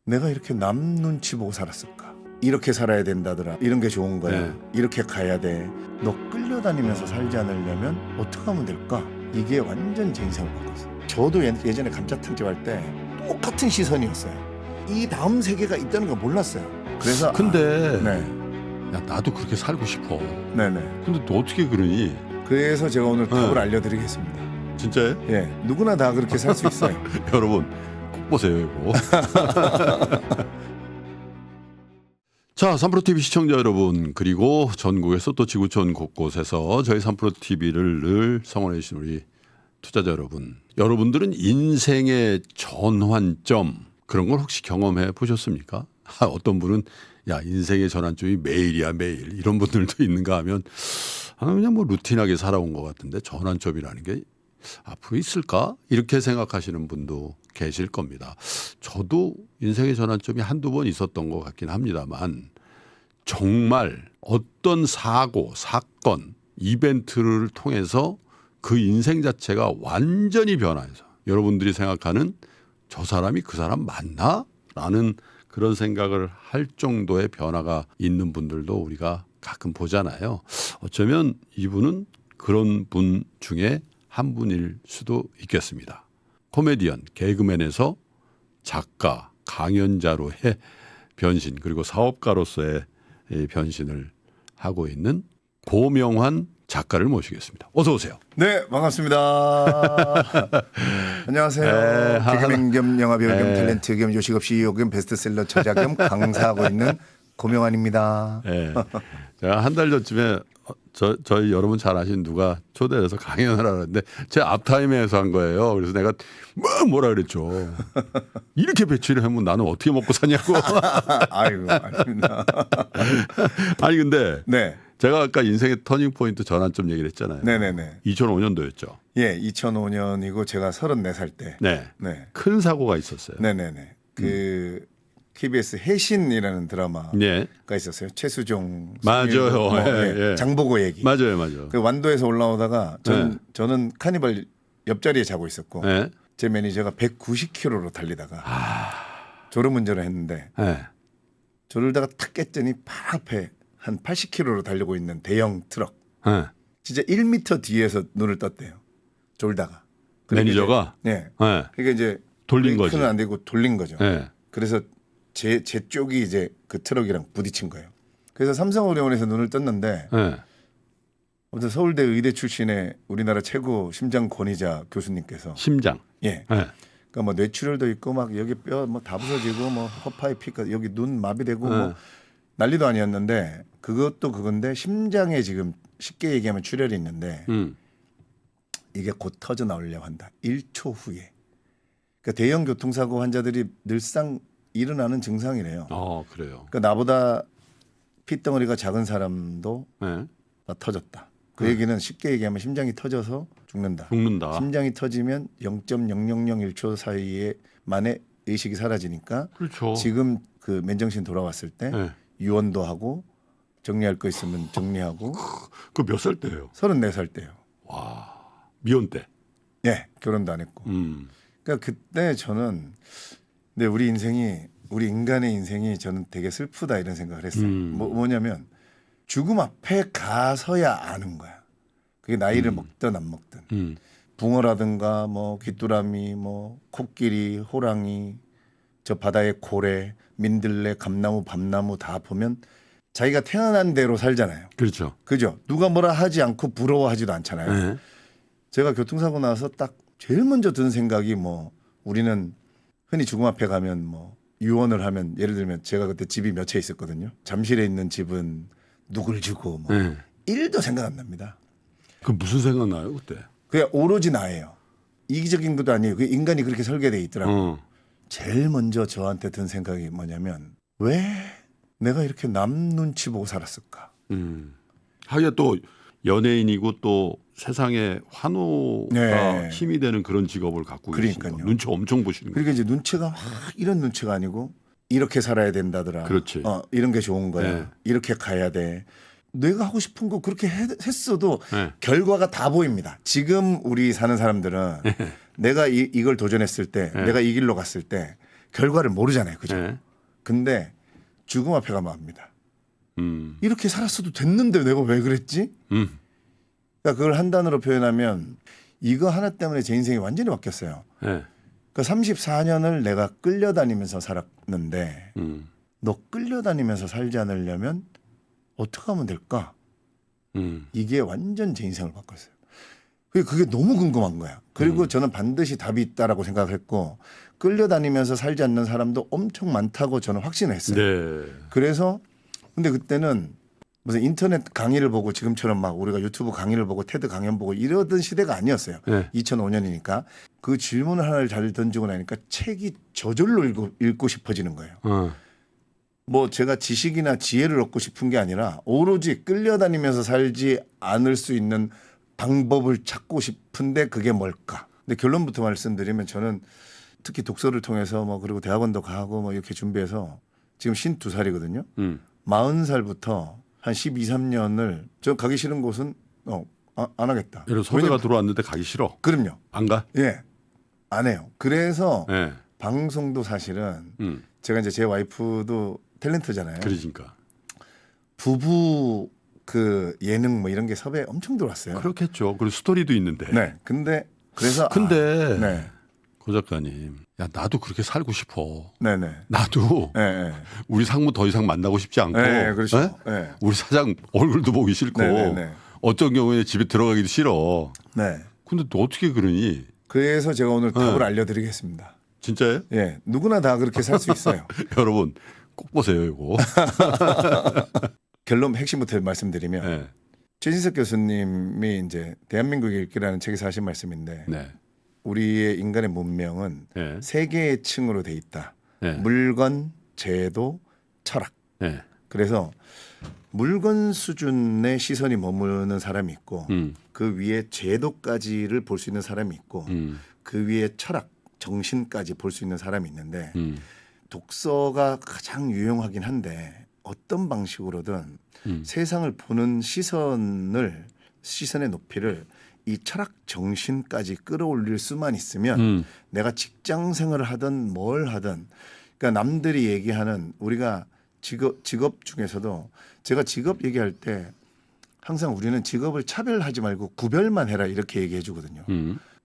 내가 이렇게 남 눈치 보고 살았을까? 이렇게 살아야 된다더라. 이런 게 좋은 거야. 네. 이렇게 가야 돼. 너 끌려다니면서 살지 않으려면 어떻게 하면 될까? 이게 완전 제 인생을 바꿨어. 저도 예전에 감자탕집 할 때 똑같은 시선이었어요. 이 다음 세계가 있다는 걸 몰랐어요. 그래서 근데 네, 야, 나도 그렇게 살고 싶어. 네네. 근데 너 어떻게 그러니? 그래서 제가 오늘 답을 알려드리겠습니다. 진짜요? 예, 누구나 다 그렇게 살 수 있어요. 여러분 꼭 보세요 이거. 자, 3프로TV 시청자 여러분, 그리고 전국에서 또 지구촌 곳곳에서 저희 3프로TV를 늘 성원해 주신 우리 투자자 여러분, 여러분들은 인생의 전환점 그런 걸 혹시 경험해 보셨습니까? 어떤 분은 야, 인생의 전환점이 매일이야 매일, 이런 분들도 있는가 하면 그냥 뭐 루틴하게 살아온 것 같은데 전환점이라는 게 앞으로 있을까? 이렇게 생각하시는 분도 계실 겁니다. 저도 인생의 전환점이 한두 번 있었던 것 같긴 합니다만, 정말 어떤 사고, 사건, 이벤트를 통해서 그 인생 자체가 완전히 변화해서 여러분들이 생각하는 저 사람이 그 사람 맞나? 라는 그런 생각을 할 정도의 변화가 있는 분들도 우리가 가끔 보잖아요. 어쩌면 이분은 그런 분 중에 한 분일 수도 있겠습니다. 코미디언, 개그맨에서 작가, 강연자로의 변신, 그리고 사업가로서의 변신을 하고 있는 고명환 작가를 모시겠습니다. 어서 오세요. 네, 반갑습니다. 안녕하세요. 개그맨 겸 영화배우 겸 탤런트 겸 요식업 CEO 겸 베스트셀러 저자 겸 강사하고 있는 고명환입니다. 네. 제가 한 달 전쯤에 저희 여러분 잘 아시는 누가 초대를 해서 강연을 하는데 제 앞타임에서 한 거예요. 그래서 내가 뭐라 그랬죠. 이렇게 배치를 하면 나는 어떻게 먹고 사냐고. 아이고, 아닙니다. 아니 근데 네, 제가 아까 인생의 터닝 포인트 전환점 얘기를 했잖아요. 네네네. 2005년도였죠. 예, 2005년이고 제가 34살 때. 네. 네, 큰 사고가 있었어요. 네네네. 그 KBS 해신이라는 드라마가 네. 있었어요. 최수종, 맞아요. 송일구, 예. 장보고 얘기. 맞아요. 그 완도에서 올라오다가 저는 카니발 옆자리에 자고 있었고 네. 제 매니저가 190km로 달리다가 졸음운전을 했는데 네. 졸다가 탁 깼더니 바로 앞에 한 80km로 달리고 있는 대형 트럭. 네. 진짜 1m 뒤에서 눈을 떴대요. 졸다가. 매니저가 네. 네. 그러니까 이제 돌린 브레이크는 거지. 안 되고 돌린 거죠. 네. 그래서 제 쪽이 이제 그 트럭이랑 부딪힌 거예요. 그래서 삼성의료원에서 눈을 떴는데 네. 아무튼 서울대 의대 출신의 우리나라 최고 심장 권위자 교수님께서 심장. 예. 네. 그러니까 뭐 뇌출혈도 있고 막 여기 뼈 뭐 다 부서지고 뭐 허파에 피가 여기 눈 마비되고 뭐 난리도 아니었는데 그것도 그건데 심장에 지금 쉽게 얘기하면 출혈이 있는데 이게 곧 터져 나오려고 한다. 1초 후에. 그러니까 대형 교통사고 환자들이 늘상 일어나는 증상이래요. 그래요. 그러니까 나보다 핏덩어리가 작은 사람도 네. 다 터졌다. 그 얘기는 쉽게 얘기하면 심장이 터져서 죽는다. 죽는다. 심장이 터지면 0.0001초 사이에 만에 의식이 사라지니까 그렇죠. 지금 그 맨정신 돌아왔을 때 네. 유언도 하고 정리할 거 있으면 정리하고 그 몇 살 때예요? 34살 때요. 미혼 때. 예, 결혼도 안 했고. 그러니까 그때 저는 근데 우리 인간의 인생이 저는 되게 슬프다 이런 생각을 했어요. 뭐냐면 죽음 앞에 가서야 아는 거야. 그게 나이를 먹든 안 먹든. 붕어라든가 뭐 귀뚜라미, 뭐 코끼리, 호랑이, 저 바다의 고래, 민들레, 감나무, 밤나무 다 보면 자기가 태어난 대로 살잖아요. 그렇죠. 그죠? 누가 뭐라 하지 않고 부러워하지도 않잖아요. 네. 제가 교통사고 나서 딱 제일 먼저 든 생각이 뭐 우리는 흔히 죽음 앞에 가면 뭐 유언을 하면 예를 들면 제가 그때 집이 몇 채 있었거든요. 잠실에 있는 집은 누굴 주고 뭐 네. 1도 생각 안 납니다. 그 무슨 생각 나요 그때? 그냥 오로지 나예요. 이기적인 것도 아니에요. 그 인간이 그렇게 설계돼 있더라고요. 제일 먼저 저한테 든 생각이 뭐냐면 왜 내가 이렇게 남 눈치 보고 살았을까? 하기야 또 연예인이고 또 세상에 환호가 네. 힘이 되는 그런 직업을 갖고 계시니까 그러니까요. 눈치 엄청 보시는 거예요. 그러니까 이제 눈치가 막 이런 눈치가 아니고 이렇게 살아야 된다더라. 그렇지. 이런 게 좋은 거야. 네. 이렇게 가야 돼. 내가 하고 싶은 거 그렇게 했어도 네. 결과가 다 보입니다. 지금 우리 사는 사람들은 내가 이걸 도전했을 때, 내가 이 길로 갔을 때 결과를 모르잖아요. 그죠? 네. 근데 죽음 앞에 가면 압니다. 음. 이렇게 살았어도 됐는데 내가 왜 그랬지? 그러니까 그걸 한 단어로 표현하면 이거 하나 때문에 제 인생이 완전히 바뀌었어요. 네. 그러니까 34년을 내가 끌려다니면서 살았는데 음. 너 끌려다니면서 살지 않으려면 어떻게 하면 될까? 이게 완전 제 인생을 바꿨어요. 그게 너무 궁금한 거야. 그리고 저는 반드시 답이 있다라고 생각을 했고 끌려다니면서 살지 않는 사람도 엄청 많다고 저는 확신을 했어요. 네. 그래서 근데 그때는 무슨 인터넷 강의를 보고 지금처럼 막 우리가 유튜브 강의를 보고 테드 강연 보고 이러던 시대가 아니었어요. 네. 2005년이니까 그 질문을 하나를 잘 던지고 나니까 책이 저절로 읽고 싶어지는 거예요. 뭐 제가 지식이나 지혜를 얻고 싶은 게 아니라 오로지 끌려다니면서 살지 않을 수 있는 방법을 찾고 싶은데 그게 뭘까? 근데 결론부터 말씀드리면 저는 특히 독서를 통해서 뭐 그리고 대학원도 가고 뭐 이렇게 준비해서 지금 52살이거든요. 40살부터 한 12, 13년을 저 가기 싫은 곳은 안 하겠다. 예를 섭외가 들어왔는데 가기 싫어. 그럼요. 안 가? 예. 안 해요. 그래서 네. 방송도 사실은 제가 이제 제 와이프도 탤런트잖아요. 그러니까. 부부 그 예능 뭐 이런 게 섭외 엄청 들어왔어요. 그렇겠죠. 그리고 스토리도 있는데. 네. 근데 그래서 네. 고 작가님, 야 나도 그렇게 살고 싶어. 네네. 나도 네. 우리 상무 더 이상 만나고 싶지 않고, 네, 그렇죠. 네? 네. 우리 사장 얼굴도 보기 싫고, 네. 어떤 경우에 집에 들어가기도 싫어. 네. 근데 또 어떻게 그러니? 그래서 제가 오늘 답을 알려드리겠습니다. 진짜예요? 예, 누구나 다 그렇게 살 수 있어요. 여러분 꼭 보세요 이거. 결론 핵심부터 말씀드리면 네. 최진석 교수님이 이제 대한민국의 읽기라는 책에서 하신 말씀인데 네. 우리의 인간의 문명은 네. 세 개의 층으로 돼 있다. 네. 물건, 제도, 철학. 네. 그래서 물건 수준의 시선이 머무르는 사람이 있고 그 위에 제도까지를 볼 수 있는 사람이 있고 그 위에 철학, 정신까지 볼 수 있는 사람이 있는데 독서가 가장 유용하긴 한데 어떤 방식으로든 세상을 보는 시선의 높이를 이 철학 정신까지 끌어올릴 수만 있으면 내가 직장 생활을 하든 뭘 하든 그러니까 남들이 얘기하는 우리가 직업 중에서도 제가 직업 얘기할 때 항상 우리는 직업을 차별하지 말고 구별만 해라 이렇게 얘기해 주거든요.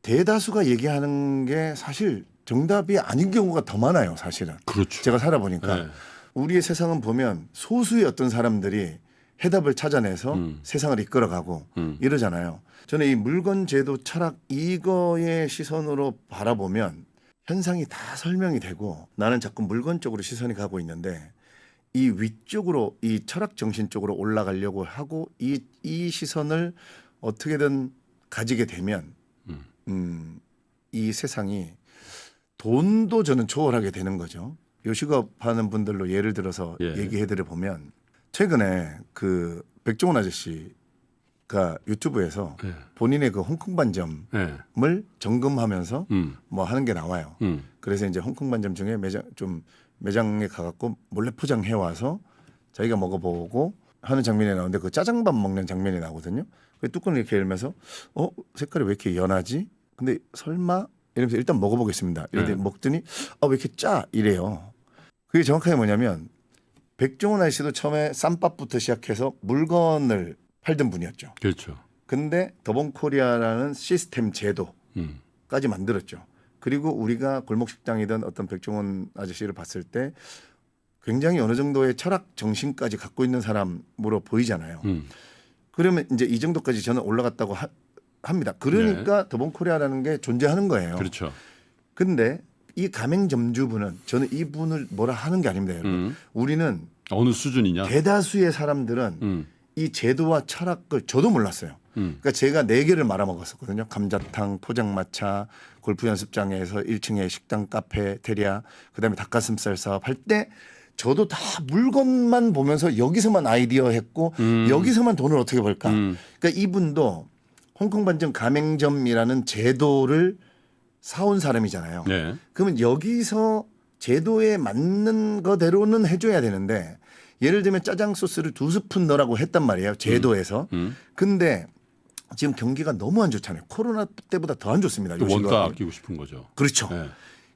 대다수가 얘기하는 게 사실 정답이 아닌 경우가 더 많아요. 사실은. 그렇죠. 제가 살아보니까 네. 우리의 세상은 보면 소수의 어떤 사람들이 해답을 찾아내서 세상을 이끌어가고 이러잖아요. 저는 이 물건 제도 철학 이거의 시선으로 바라보면 현상이 다 설명이 되고 나는 자꾸 물건 쪽으로 시선이 가고 있는데 이 위쪽으로 이 철학 정신 쪽으로 올라가려고 하고 이 시선을 어떻게든 가지게 되면 이 세상이 돈도 저는 초월하게 되는 거죠. 요식업하는 분들로 예를 들어서 얘기해드려 보면 최근에 그 백종원 아저씨가 유튜브에서 본인의 그 홍콩 반점을 점검하면서 뭐 하는 게 나와요. 그래서 이제 홍콩 반점 중에 매장에 가갖고 몰래 포장해 와서 자기가 먹어보고 하는 장면이 나오는데 그 짜장밥 먹는 장면이 나오거든요. 그 뚜껑을 이렇게 열면서 색깔이 왜 이렇게 연하지? 근데 설마 이러면서 일단 먹어보겠습니다. 이런데 먹더니 왜 이렇게 짜? 이래요. 그게 정확하게 뭐냐면 백종원 아저씨도 처음에 쌈밥부터 시작해서 물건을 팔던 분이었죠. 그렇죠. 근데 더본코리아라는 시스템 제도까지 만들었죠. 그리고 우리가 골목식당이든 어떤 백종원 아저씨를 봤을 때 굉장히 어느 정도의 철학 정신까지 갖고 있는 사람으로 보이잖아요. 그러면 이제 이 정도까지 저는 올라갔다고 합니다. 그러니까 더본코리아라는 게 존재하는 거예요. 그렇죠. 근데 이 가맹점주분은 저는 이분을 뭐라 하는 게 아닙니다. 여러분. 우리는 어느 수준이냐? 대다수의 사람들은 이 제도와 철학을 저도 몰랐어요. 그러니까 제가 4개를 말아먹었었거든요. 감자탕, 포장마차, 골프 연습장에서 1층에 식당, 카페, 테리아, 그다음에 닭가슴살 사업 할 때 저도 다 물건만 보면서 여기서만 아이디어 했고 여기서만 돈을 어떻게 벌까. 그러니까 이분도 홍콩 반점 가맹점이라는 제도를 사온 사람이잖아요. 네. 그러면 여기서 제도에 맞는 거대로는 해줘야 되는데 예를 들면 짜장 소스를 2스푼 넣으라고 했단 말이에요. 제도에서. 근데 지금 경기가 너무 안 좋잖아요. 코로나 때보다 더 안 좋습니다. 원가 아끼고 싶은 거죠. 그렇죠. 네.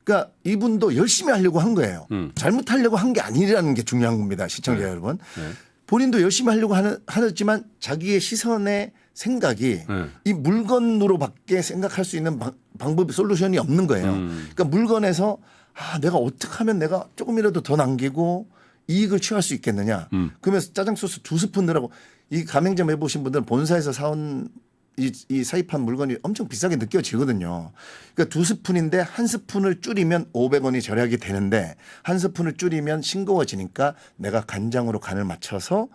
그러니까 이분도 열심히 하려고 한 거예요. 잘못하려고 한 게 아니라는 게 중요한 겁니다. 시청자 여러분. 네. 본인도 열심히 하려고 하지만 자기의 시선의 생각이 이 물건으로밖에 생각할 수 있는 방법이 솔루션이 없는 거예요. 그러니까 물건에서 내가 어떻게 하면 내가 조금이라도 더 남기고 이익을 취할 수 있겠느냐. 그러면서 짜장 소스 2스푼 넣으라고 이 가맹점 해보신 분들은 본사에서 사온 이 사입한 물건이 엄청 비싸게 느껴지거든요. 그러니까 2스푼인데 1스푼을 줄이면 500원이 절약이 되는데 1스푼을 줄이면 싱거워지니까 내가 간장으로 간을 맞춰서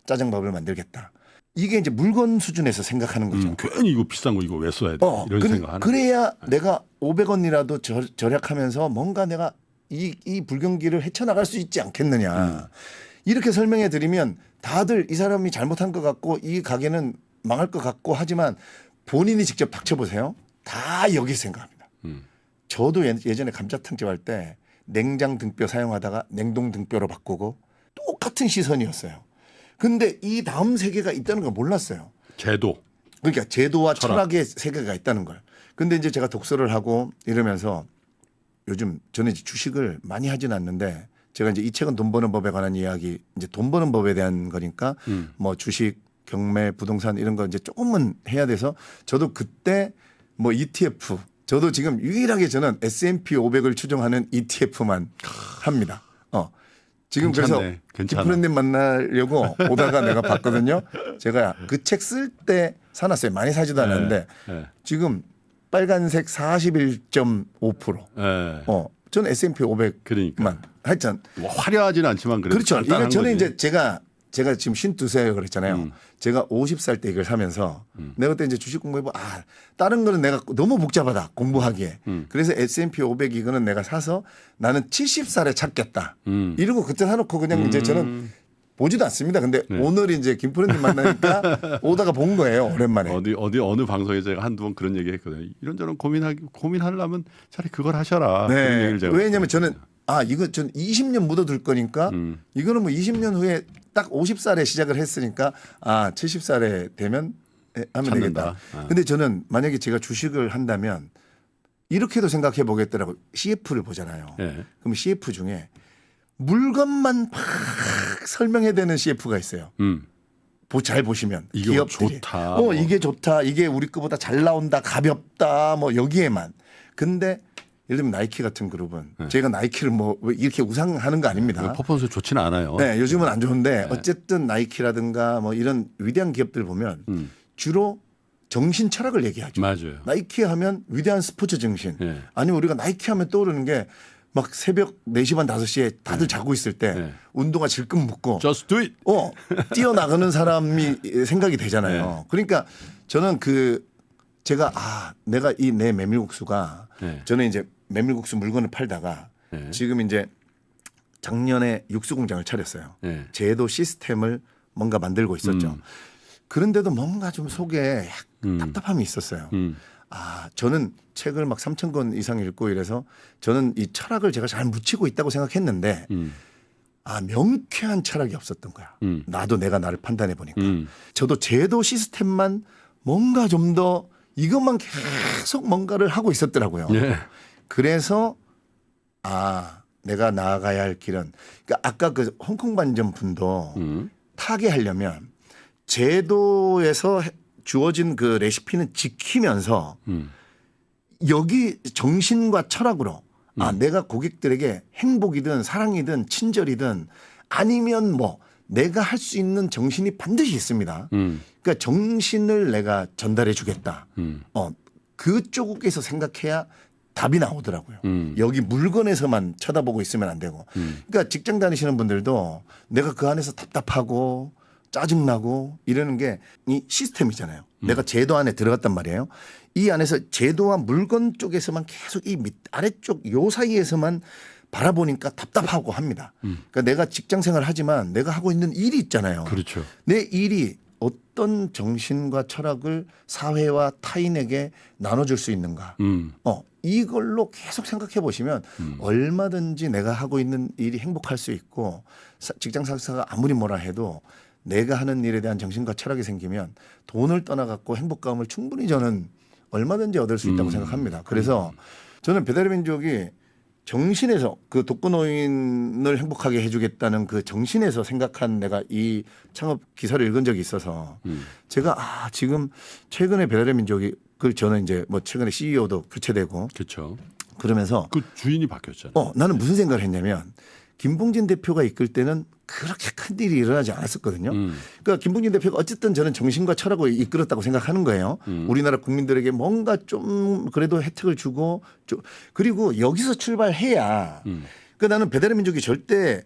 짜장밥을 만들겠다. 이게 이제 물건 수준에서 생각하는 거죠. 괜히 이거 비싼 거 이거 왜 써야 돼? 이런 생각하는. 그래야 내가 500원이라도 절약하면서 뭔가 내가 이 불경기를 헤쳐나갈 수 있지 않겠느냐. 이렇게 설명해 드리면 다들 이 사람이 잘못한 것 같고 이 가게는 망할 것 같고 하지만 본인이 직접 닥쳐보세요. 다 여기 생각합니다. 저도 예전에 감자탕집 할 때 냉장 등뼈 사용하다가 냉동 등뼈로 바꾸고 똑같은 시선이었어요. 근데 이 다음 세계가 있다는 걸 몰랐어요. 제도. 그러니까 제도와 철학의 세계가 있다는 걸. 근데 이제 제가 독서를 하고 이러면서 요즘 저는 이제 주식을 많이 하진 않는데 제가 이제 이 책은 돈 버는 법에 관한 이야기, 이제 돈 버는 법에 대한 거니까 뭐 주식, 경매, 부동산 이런 거 이제 조금은 해야 돼서 저도 그때 뭐 ETF, 저도 지금 유일하게 저는 S&P 500을 추종하는 ETF만 합니다. 지금 괜찮네. 그래서 김프로님 만나려고 오다가 내가 봤거든요. 제가 그 책 쓸 때 사놨어요. 많이 사지도 않았는데 지금 빨간색 41.5%. 저는 S&P 500만 그러니까. 하여튼 뭐 화려하진 않지만 그래도 그렇죠. 이거 저는 거지. 이제 제가 지금 52세 그랬잖아요. 제가 50살 때 이걸 사면서 내가 그때 이제 주식 공부해보 다른 거는 내가 너무 복잡하다 공부하기에. 그래서 S&P 500 이거는 내가 사서 나는 70살에 찾겠다. 이러고 그때 사놓고 그냥 이제 저는 보지도 않습니다. 근데 오늘 이제 김프로님 만나니까 오다가 본 거예요. 오랜만에. 어느 방송에서 제가 한두 번 그런 얘기 했거든요. 이런저런 고민하려면 차라리 그걸 하셔라. 그런 네. 얘기를 제가 왜냐하면 저는 이거 전 20년 묻어둘 거니까 이거는 뭐 20년 후에 딱 50살에 시작을 했으니까 70살에 되면 하면 찾는다. 되겠다. 근데 저는 만약에 제가 주식을 한다면 이렇게도 생각해 보겠더라고요. CF를 보잖아요. 그럼 CF 중에 물건만 막 설명해야 되는 CF가 있어요. 잘 보시면 이게 기업들이 좋다. 이게 좋다. 이게 우리 거보다 잘 나온다. 가볍다. 뭐 여기에만. 근데 예를 들면 나이키 같은 그룹은 제가 나이키를 뭐 이렇게 우상하는 거 아닙니다. 퍼포먼스 좋지는 않아요. 네, 요즘은 안 좋은데 어쨌든 나이키라든가 뭐 이런 위대한 기업들 보면 주로 정신 철학을 얘기하죠. 맞아요. 나이키 하면 위대한 스포츠 정신. 아니면 우리가 나이키 하면 떠오르는 게 막 새벽 4시 반 5시에 다들 자고 있을 때 운동화 질끈 묶고 Just do it. 뛰어나가는 사람이 생각이 되잖아요. 그러니까 저는 제가 내가 이 내 메밀국수가 저는 이제 메밀국수 물건을 팔다가 지금 이제 작년에 육수 공장을 차렸어요. 제도 시스템을 뭔가 만들고 있었죠. 그런데도 뭔가 좀 속에 답답함이 있었어요. 저는 책을 막 3,000권 이상 읽고 이래서 저는 이 철학을 제가 잘 묻히고 있다고 생각했는데 명쾌한 철학이 없었던 거야. 나도 내가 나를 판단해 보니까. 저도 제도 시스템만 뭔가 좀 더 이것만 계속 뭔가를 하고 있었더라고요. 그래서 내가 나아가야 할 길은 그러니까 아까 그 홍콩 반점 분도 타개하려면 제도에서 주어진 그 레시피는 지키면서 여기 정신과 철학으로 내가 고객들에게 행복이든 사랑이든 친절이든 아니면 뭐 내가 할 수 있는 정신이 반드시 있습니다. 그러니까 정신을 내가 전달해 주겠다. 그쪽에서 생각해야 답이 나오더라고요. 여기 물건에서만 쳐다보고 있으면 안 되고. 그러니까 직장 다니시는 분들도 내가 그 안에서 답답하고 짜증나고 이러는 게 이 시스템이잖아요. 내가 제도 안에 들어갔단 말이에요. 이 안에서 제도와 물건 쪽에서만 계속 이 아래쪽 요 사이에서만 바라보니까 답답하고 합니다. 그러니까 내가 직장 생활을 하지만 내가 하고 있는 일이 있잖아요. 그렇죠. 내 일이 어떤 정신과 철학을 사회와 타인에게 나눠줄 수 있는가. 이걸로 계속 생각해 보시면 얼마든지 내가 하고 있는 일이 행복할 수 있고 직장 상사가 아무리 뭐라 해도 내가 하는 일에 대한 정신과 철학이 생기면 돈을 떠나갖고 행복감을 충분히 저는 얼마든지 얻을 수 있다고 생각합니다. 그래서 저는 배달의 민족이 정신에서 그 독거노인을 행복하게 해주겠다는 그 정신에서 생각한 내가 이 창업 기사를 읽은 적이 있어서 제가 지금 최근에 배달의 민족이 그 저는 이제 뭐 최근에 CEO도 교체되고 그렇죠. 그러면서 그 주인이 바뀌었잖아요. 나는 무슨 생각을 했냐면 김봉진 대표가 이끌 때는 그렇게 큰 일이 일어나지 않았었거든요. 그러니까 김봉진 대표가 어쨌든 저는 정신과 철학을 이끌었다고 생각하는 거예요. 우리나라 국민들에게 뭔가 좀 그래도 혜택을 주고 그리고 여기서 출발해야 그러니까 나는 배달의 민족이 절대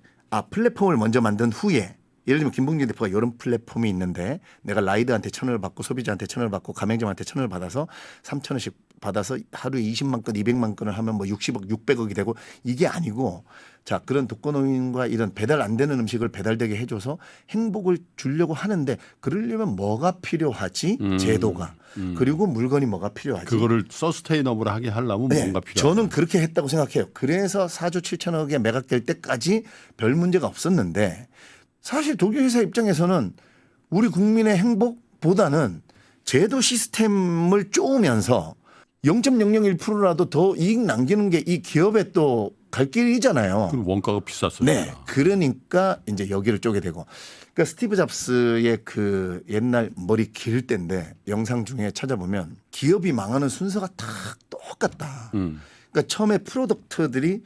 플랫폼을 먼저 만든 후에 예를 들면 김봉진 대표가 이런 플랫폼이 있는데 내가 라이드한테 1,000원을 받고 소비자한테 1,000원을 받고 가맹점한테 1,000원을 받아서 3,000원씩 받아서 하루에 20만 건 200만 건을 하면 뭐 60억 600억이 되고 이게 아니고 자 그런 독거노인과 이런 배달 안 되는 음식을 배달되게 해줘서 행복을 주려고 하는데 그러려면 뭐가 필요하지 제도가 그리고 물건이 뭐가 필요하지 그거를 서스테이너블하게 하려면 뭔가 필요하죠. 저는 그렇게 했다고 생각해요. 그래서 4조 7천억에 매각될 때까지 별 문제가 없었는데 사실 독일 회사 입장에서는 우리 국민의 행복보다는 제도 시스템을 쪼으면서 0.001%라도 더 이익 남기는 게 이 기업의 또 갈 길이잖아요. 그럼 원가가 비쌌어요. 네. 그러니까 이제 여기를 쪼게 되고. 그러니까 스티브 잡스의 그 옛날 머리 길 때인데 영상 중에 찾아보면 기업이 망하는 순서가 다 똑같다. 그러니까 처음에 프로덕트들이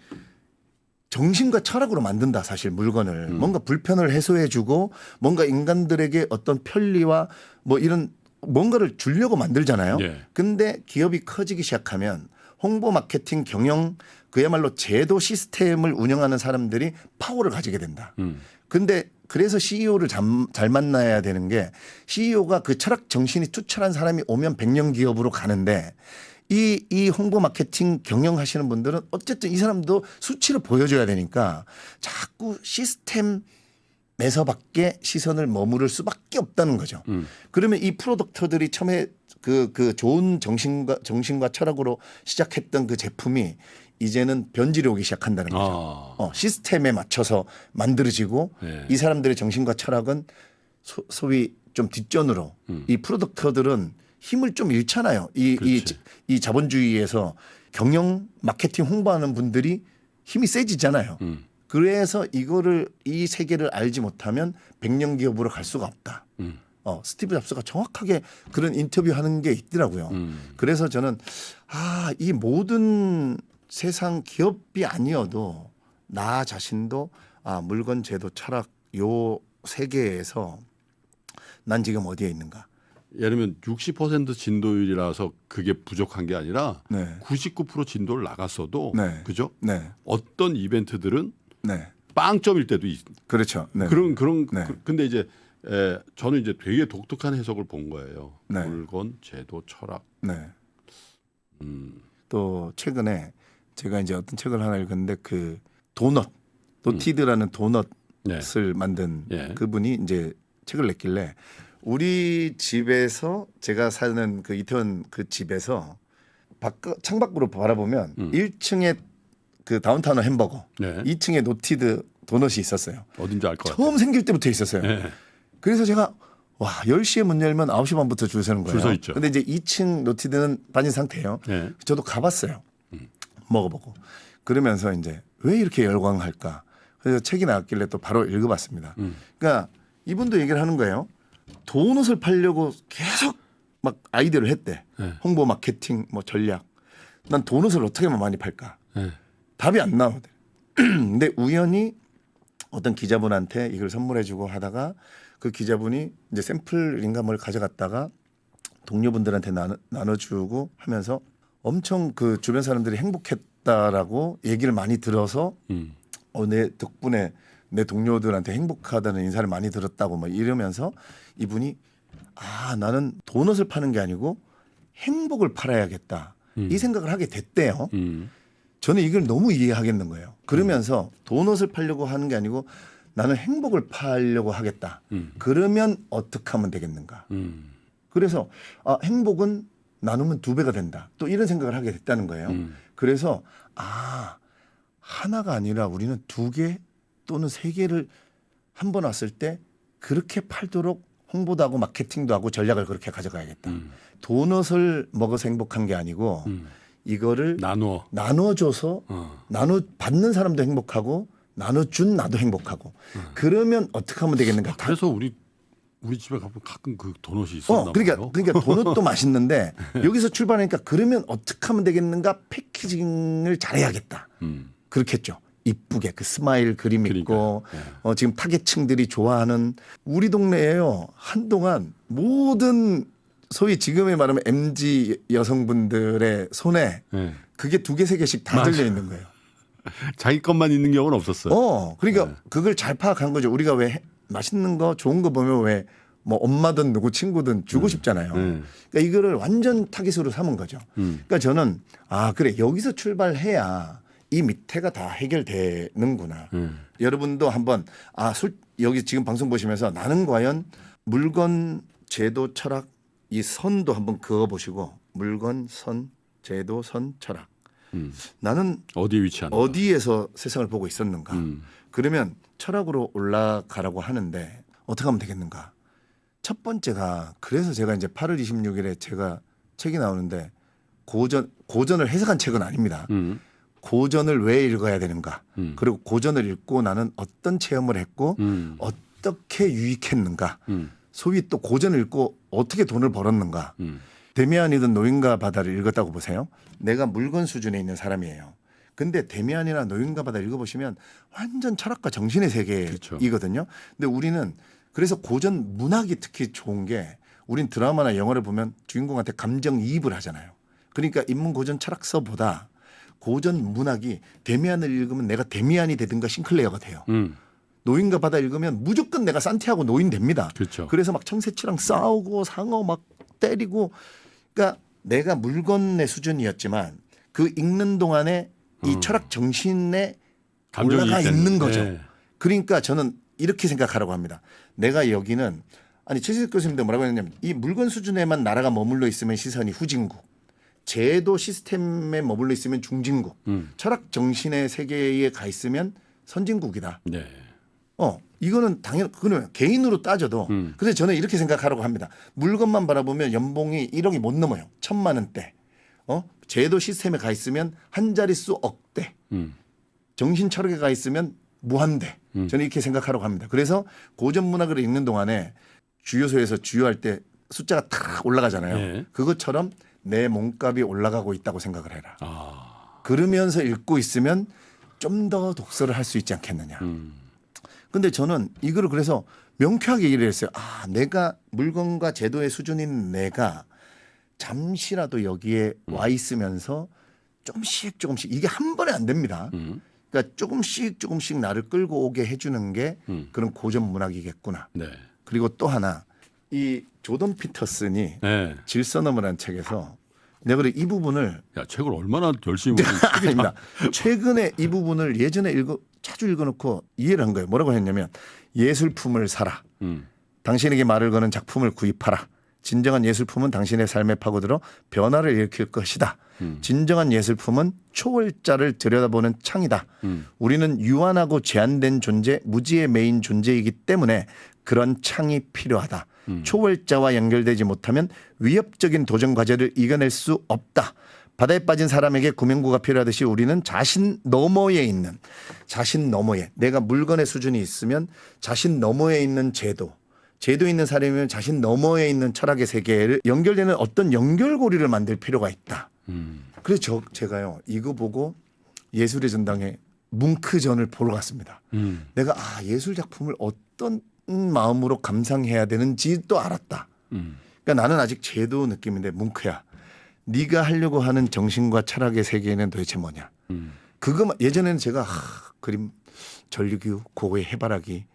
정신과 철학으로 만든다 사실 물건을 뭔가 불편을 해소해주고 뭔가 인간들에게 어떤 편리와 뭐 이런 뭔가를 주려고 만들잖아요. 예. 근데 기업이 커지기 시작하면 홍보 마케팅 경영 그야말로 제도 시스템을 운영하는 사람들이 파워를 가지게 된다. 근데 그래서 CEO를 잘 만나야 되는 게 CEO가 그 철학 정신이 투철한 사람이 오면 100년 기업으로 가는데 이 홍보 마케팅 경영하시는 분들은 어쨌든 이 사람도 수치를 보여줘야 되니까 자꾸 시스템에서밖에 시선을 머무를 수밖에 없다는 거죠. 그러면 이 프로덕터들이 처음에 그 좋은 정신과 철학으로 시작했던 그 제품이 이제는 변질이 오기 시작한다는 거죠. 시스템에 맞춰서 만들어지고 네. 이 사람들의 정신과 철학은 소위 좀 뒷전으로 이 프로덕터들은 힘을 좀 잃잖아요. 이 자본주의에서 경영 마케팅 홍보하는 분들이 힘이 세지잖아요. 그래서 이 세계를 알지 못하면 100년 기업으로 갈 수가 없다. 스티브 잡스가 정확하게 그런 인터뷰하는 게 있더라고요. 그래서 저는 이 모든 세상 기업이 아니어도 나 자신도 물건 제도 철학 요 세계에서 난 지금 어디에 있는가. 예를 들면 60% 진도율이라서 그게 부족한 게 아니라 네. 99% 진도를 나갔어도 네. 그죠? 네. 어떤 이벤트들은 네. 빵점일 때도 그렇죠. 네. 그런 네. 근데 이제 저는 이제 되게 독특한 해석을 본 거예요. 네. 물건, 제도, 철학. 네. 또 최근에 제가 이제 어떤 책을 하나 읽었는데 그 도넛 노티드라는 도넛을 만든 그분이 이제 책을 냈길래 우리 집에서 제가 사는 그 이태원 그 집에서 창밖으로 바라보면 1층에 그 다운타운 햄버거, 2층에 노티드 도넛이 있었어요. 어딘지 알 것 같아요. 처음 생길 때부터 있었어요. 그래서 제가 10시에 문 열면 9시 반부터 줄 서는 거예요. 줄 서 있죠. 근데 이제 2층 노티드는 빠진 상태예요. 저도 가봤어요. 먹어보고. 그러면서 이제 왜 이렇게 열광할까? 그래서 책이 나왔길래 또 바로 읽어봤습니다. 그러니까 이분도 얘기를 하는 거예요. 도넛을 팔려고 계속 막 아이디어를 했대. 홍보 마케팅 뭐 전략. 난 도넛을 어떻게 하면 많이 팔까? 답이 안 나오대. 근데 우연히 어떤 기자분한테 이걸 선물해주고 하다가 그 기자분이 이제 샘플인가 뭘 가져갔다가 동료분들한테 나눠주고 하면서 엄청 그 주변 사람들이 행복했다라고 얘기를 많이 들어서 내 덕분에 내 동료들한테 행복하다는 인사를 많이 들었다고 막 이러면서 이분이 나는 도넛을 파는 게 아니고 행복을 팔아야겠다 이 생각을 하게 됐대요. 저는 이걸 너무 이해하겠는 거예요. 그러면서 도넛을 팔려고 하는 게 아니고 나는 행복을 팔려고 하겠다. 그러면 어떻게 하면 되겠는가. 그래서 행복은 나누면 2배가 된다. 또 이런 생각을 하게 됐다는 거예요. 그래서 하나가 아니라 우리는 2개 또는 3개를 한 번 왔을 때 그렇게 팔도록 홍보도 하고 마케팅도 하고 전략을 그렇게 가져가야겠다. 도넛을 먹어서 행복한 게 아니고 이거를 나눠줘서 나눠 받는 사람도 행복하고 나눠준 나도 행복하고 그러면 어떻게 하면 되겠는가? 그래서 우리 집에 가면 가끔 그 도넛이 있었나 봐요. 그러니까 도넛도 맛있는데 여기서 출발하니까 그러면 어떻게 하면 되겠는가? 패키징을 잘해야겠다. 그렇게 했죠. 이쁘게 그 스마일 그림 있고 지금 타겟층들이 좋아하는 우리 동네에요. 한동안 모든 소위 지금에 말하면 MZ 여성분들의 손에 그게 2개, 3개씩 다 들려 있는 거예요. 자기 것만 있는 경우는 없었어요. 그러니까 그걸 잘 파악한 거죠. 우리가 왜 맛있는 거 좋은 거 보면 왜 뭐 엄마든 누구 친구든 주고 싶잖아요. 그러니까 이거를 완전 타깃으로 삼은 거죠. 그러니까 저는 그래 여기서 출발해야 이 밑에가 다 해결되는구나. 여러분도 한번 여기 지금 방송 보시면서 나는 과연 물건, 제도, 철학 이 선도 한번 그어 보시고 물건, 선, 제도, 선, 철학. 나는 어디에 위치하는가? 어디에서 세상을 보고 있었는가? 그러면 철학으로 올라가라고 하는데 어떻게 하면 되겠는가? 첫 번째가 그래서 제가 이제 8월 26일에 제가 책이 나오는데 고전을 해석한 책은 아닙니다. 고전을 왜 읽어야 되는가? 그리고 고전을 읽고 나는 어떤 체험을 했고 어떻게 유익했는가? 소위 또 고전을 읽고 어떻게 돈을 벌었는가? 데미안이든 노인과 바다를 읽었다고 보세요. 내가 물건 수준에 있는 사람이에요. 근데 데미안이나 노인과 바다 읽어보시면 완전 철학과 정신의 세계이거든요. 근데 우리는 그래서 고전 문학이 특히 좋은 게 우린 드라마나 영화를 보면 주인공한테 감정이입을 하잖아요. 그러니까 인문 고전 철학서보다 고전 문학이 데미안을 읽으면 내가 데미안이 되든가 싱클레어가 돼요. 노인과 바다 읽으면 무조건 내가 산티아고 노인 됩니다. 그렇죠. 그래서 막 청새치랑 싸우고 상어 막 때리고 그러니까 내가 물건의 수준이었지만 그 읽는 동안에 이 철학 정신에 올라가 있는 거죠. 그러니까 저는 이렇게 생각하라고 합니다. 내가 여기는 최수식 교수님도 뭐라고 했냐면 이 물건 수준에만 나라가 머물러 있으면 시선이 후진국. 제도 시스템에 머물러 있으면 중진국. 철학 정신의 세계에 가 있으면 선진국이다. 네. 이거는 그러면 개인으로 따져도 그래서 저는 이렇게 생각하라고 합니다. 물건만 바라보면 연봉이 1억이 못 넘어요. 1,000만 원대. 제도 시스템에 가 있으면 한 자릿수 억대. 정신 철학에 가 있으면 무한대. 저는 이렇게 생각하라고 합니다. 그래서 고전 문학을 읽는 동안에 주요소에서 주요할 때 숫자가 탁 올라가잖아요. 네. 그것처럼 내 몸값이 올라가고 있다고 생각을 해라. 그러면서 읽고 있으면 좀 더 독서를 할 수 있지 않겠느냐. 근데 저는 이거를 그래서 명쾌하게 얘기를 했어요. 내가 물건과 제도의 수준인 내가 잠시라도 여기에 와 있으면서 조금씩 이게 한 번에 안 됩니다. 그러니까 조금씩 나를 끌고 오게 해주는 게 그런 고전 문학이겠구나. 네. 그리고 또 하나 이 조던 피터슨이 질서너머라는 책에서 내가 그래 이 부분을 책을 얼마나 열심히 아닙니다. 최근에 이 부분을 예전에 자주 읽어놓고 이해를 한 거예요. 뭐라고 했냐면 예술품을 사라. 당신에게 말을 거는 작품을 구입하라. 진정한 예술품은 당신의 삶에 파고들어 변화를 일으킬 것이다. 진정한 예술품은 초월자를 들여다보는 창이다. 우리는 유한하고 제한된 존재, 무지의 메인 존재이기 때문에 그런 창이 필요하다. 초월자와 연결되지 못하면 위협적인 도전 과제를 이겨낼 수 없다. 바다에 빠진 사람에게 구명구가 필요하듯이 우리는 자신 너머에 있는 내가 물건의 수준이 있으면 자신 너머에 있는 제도 있는 사람이면 자신 너머에 있는 철학의 세계를 연결되는 어떤 연결고리를 만들 필요가 있다. 그래서 제가요 이거 보고 예술의 전당에 뭉크전을 보러 갔습니다. 내가 예술 작품을 어떤 마음으로 감상해야 되는지도 알았다. 그러니까 나는 아직 제도 느낌인데 뭉크야. 네가 하려고 하는 정신과 철학의 세계는 도대체 뭐냐. 그거 예전에는 제가 그림 전류기구 고고의 해바라기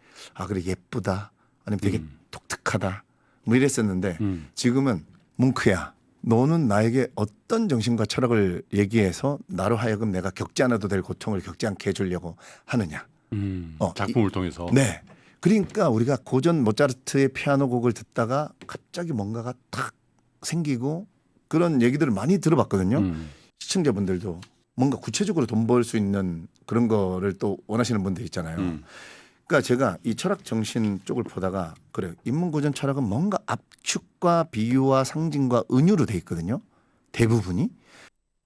그래 예쁘다. 아니면 되게 독특하다. 뭐 이랬었는데 지금은 뭉크야. 너는 나에게 어떤 정신과 철학을 얘기해서 나로 하여금 내가 겪지 않아도 될 고통을 겪지 않게 해주려고 하느냐. 작품을 통해서. 네. 그러니까 우리가 고전 모차르트의 피아노 곡을 듣다가 갑자기 뭔가가 탁 생기고 그런 얘기들을 많이 들어봤거든요. 시청자분들도 뭔가 구체적으로 돈 벌 수 있는 그런 거를 또 원하시는 분들 있잖아요. 그러니까 제가 이 철학 정신 쪽을 보다가 그래요. 인문고전 철학은 뭔가 압축과 비유와 상징과 은유로 돼 있거든요. 대부분이.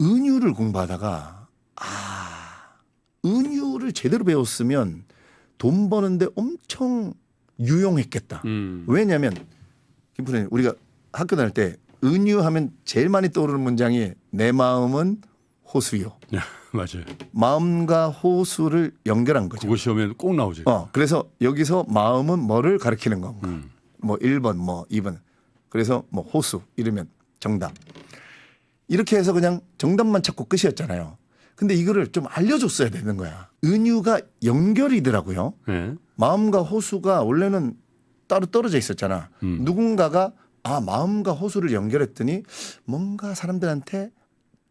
은유를 공부하다가 은유를 제대로 배웠으면 돈 버는데 엄청 유용했겠다. 왜냐하면 김프로님 우리가 학교 다닐 때 은유하면 제일 많이 떠오르는 문장이 내 마음은 호수요. 맞아요. 마음과 호수를 연결한 거죠. 그거 시험에 꼭 나오죠. 그래서 여기서 마음은 뭐를 가리키는 건가? 뭐 1번, 뭐 2번. 그래서 뭐 호수 이러면 정답. 이렇게 해서 그냥 정답만 찾고 끝이었잖아요. 근데 이거를 좀 알려줬어야 되는 거야. 은유가 연결이더라고요. 네. 마음과 호수가 원래는 따로 떨어져 있었잖아. 누군가가 마음과 호수를 연결했더니 뭔가 사람들한테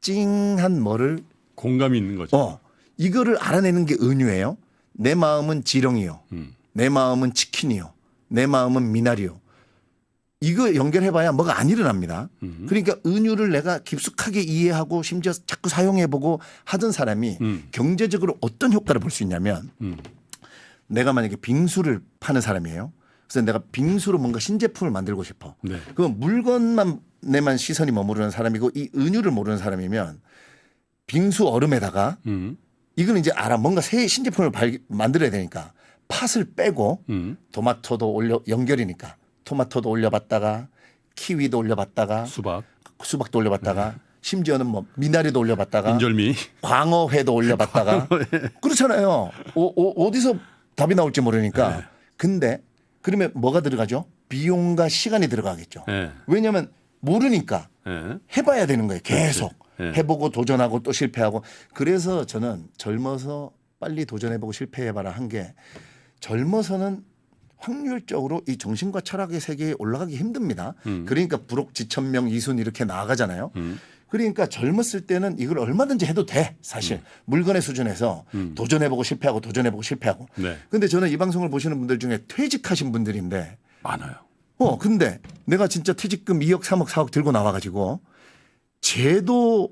찡한 뭐를 공감이 있는 거죠. 이거를 알아내는 게 은유예요. 내 마음은 지렁이요. 내 마음은 치킨이요. 내 마음은 미나리요. 이거 연결해봐야 뭐가 안 일어납니다. 그러니까 은유를 내가 깊숙하게 이해하고 심지어 자꾸 사용해보고 하던 사람이 경제적으로 어떤 효과를 볼 수 있냐면 내가 만약에 빙수를 파는 사람이에요. 그래서 내가 빙수로 뭔가 신제품을 만들고 싶어. 네. 그럼 물건만 내만 시선이 머무르는 사람이고 이 은유를 모르는 사람이면 빙수 얼음에다가 이거는 이제 알아. 뭔가 새 신제품을 만들어야 되니까 팥을 빼고 토마토도 연결이니까 토마토도 올려봤다가 키위도 올려봤다가 수박도 올려봤다가 심지어는 뭐 미나리도 올려봤다가 인절미 광어회도 올려봤다가 그렇잖아요. 어디서 답이 나올지 모르니까. 네. 근데 그러면 뭐가 들어가죠? 비용과 시간이 들어가겠죠. 네. 왜냐하면 모르니까 네. 해봐야 되는 거예요. 계속. 네. 해보고 도전하고 또 실패하고. 그래서 저는 젊어서 빨리 도전해보고 실패해봐라 한 게 젊어서는 확률적으로 이 정신과 철학의 세계에 올라가기 힘듭니다. 그러니까 불혹 지천명 이순 이렇게 나아가잖아요. 그러니까 젊었을 때는 이걸 얼마든지 해도 돼 사실 물건의 수준에서 도전해보고 실패하고 도전해보고 실패하고. 네. 근데 저는 이 방송을 보시는 분들 중에 퇴직하신 분들인데 많아요. 근데 내가 진짜 퇴직금 2억 3억 4억 들고 나와가지고 제도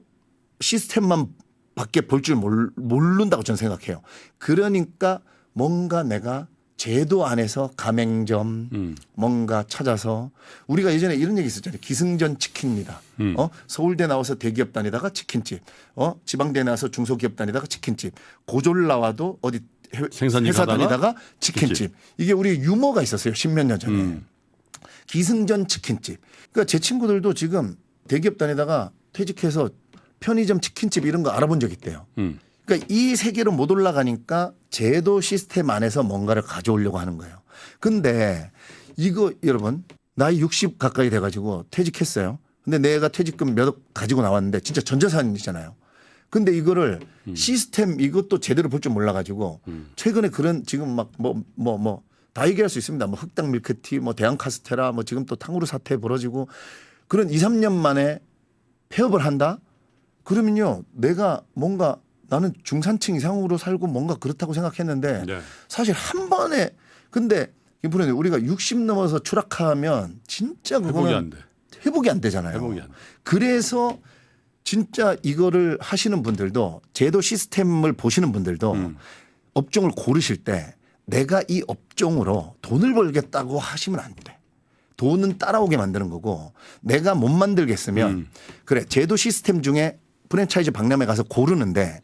시스템만 밖에 볼 줄 모른다고 저는 생각해요. 그러니까 뭔가 내가 제도 안에서 가맹점 뭔가 찾아서 우리가 예전에 이런 얘기 있었잖아요. 기승전 치킨입니다. 서울대 나와서 대기업 다니다가 치킨집, 지방대 나와서 중소기업 다니다가 치킨집, 고졸 나와도 어디 회사 다니다가 치킨집. 이게 우리 유머가 있었어요. 10몇 년 전에. 기승전 치킨집. 그러니까 제 친구들도 지금 대기업 다니다가 퇴직해서 편의점 치킨집 이런 거 알아본 적 있대요. 그러니까 이 세계로 못 올라가니까 제도 시스템 안에서 뭔가를 가져오려고 하는 거예요. 근데 이거 여러분 나이 60 가까이 돼가지고 퇴직했어요. 근데 내가 퇴직금 몇억 가지고 나왔는데 진짜 전재산이잖아요. 근데 이거를 시스템 이것도 제대로 볼 줄 몰라가지고 최근에 그런 지금 막 다 얘기할 수 있습니다. 뭐 흑당 밀크티, 뭐 대한 카스테라, 뭐 지금 또 탕후루 사태 벌어지고 그런 2, 3년 만에 폐업을 한다? 그러면요 내가 뭔가 나는 중산층 이상으로 살고 뭔가 그렇다고 생각했는데 네. 사실 한 번에 근데 김프로님 우리가 60 넘어서 추락하면 진짜 그거는 회복이 안 되잖아요. 회복이 안 돼. 그래서 진짜 이거를 하시는 분들도 제도 시스템을 보시는 분들도 업종을 고르실 때 내가 이 업종으로 돈을 벌겠다고 하시면 안 돼. 돈은 따라오게 만드는 거고 내가 못 만들겠으면 그래 제도 시스템 중에 프랜차이즈 박람회 가서 고르는데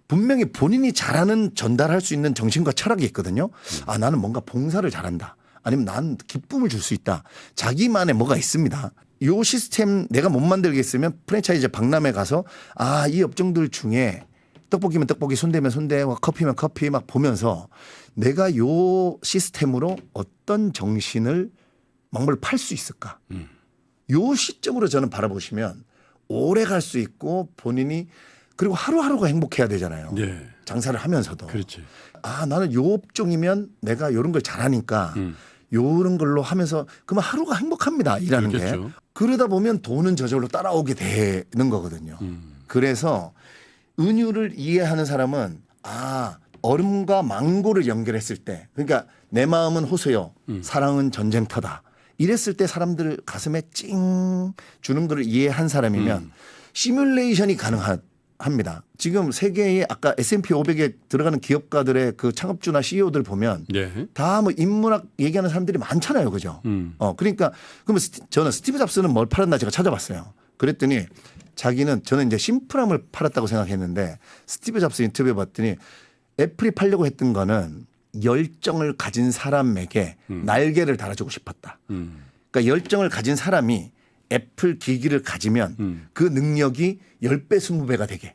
분명히 본인이 잘하는 전달할 수 있는 정신과 철학이 있거든요. 나는 뭔가 봉사를 잘한다. 아니면 난 기쁨을 줄 수 있다. 자기만의 뭐가 있습니다. 요 시스템 내가 못 만들겠으면 프랜차이즈 박람회 가서 이 업종들 중에 떡볶이면 떡볶이, 손대면 손대, 커피면 커피 막 보면서 내가 요 시스템으로 어떤 정신을 막뭘 팔 수 있을까. 요 시점으로 저는 바라보시면 오래 갈 수 있고 본인이 그리고 하루하루가 행복해야 되잖아요. 네. 장사를 하면서도. 그렇지. 나는 요 업종이면 내가 이런 걸 잘하니까 요런 걸로 하면서 그러면 하루가 행복합니다. 일하는 그렇겠죠. 게. 그러다 보면 돈은 저절로 따라오게 되는 거거든요. 그래서 은유를 이해하는 사람은 얼음과 망고를 연결했을 때 그러니까 내 마음은 호수요. 사랑은 전쟁터다. 이랬을 때 사람들 가슴에 찡 주는 걸 이해한 사람이면 시뮬레이션이 가능합니다. 지금 세계의 아까 S&P 500에 들어가는 기업가들의 그 창업주나 CEO들 보면 네. 다 뭐 인문학 얘기하는 사람들이 많잖아요. 그죠? 그러니까 그러면 저는 스티브 잡스는 뭘 팔았나 제가 찾아봤어요. 그랬더니 자기는 저는 이제 심플함을 팔았다고 생각했는데 스티브 잡스 인터뷰 봤더니 애플이 팔려고 했던 거는 열정을 가진 사람에게 날개를 달아주고 싶었다. 그러니까 열정을 가진 사람이 애플 기기를 가지면 그 능력이 10배, 20배가 되게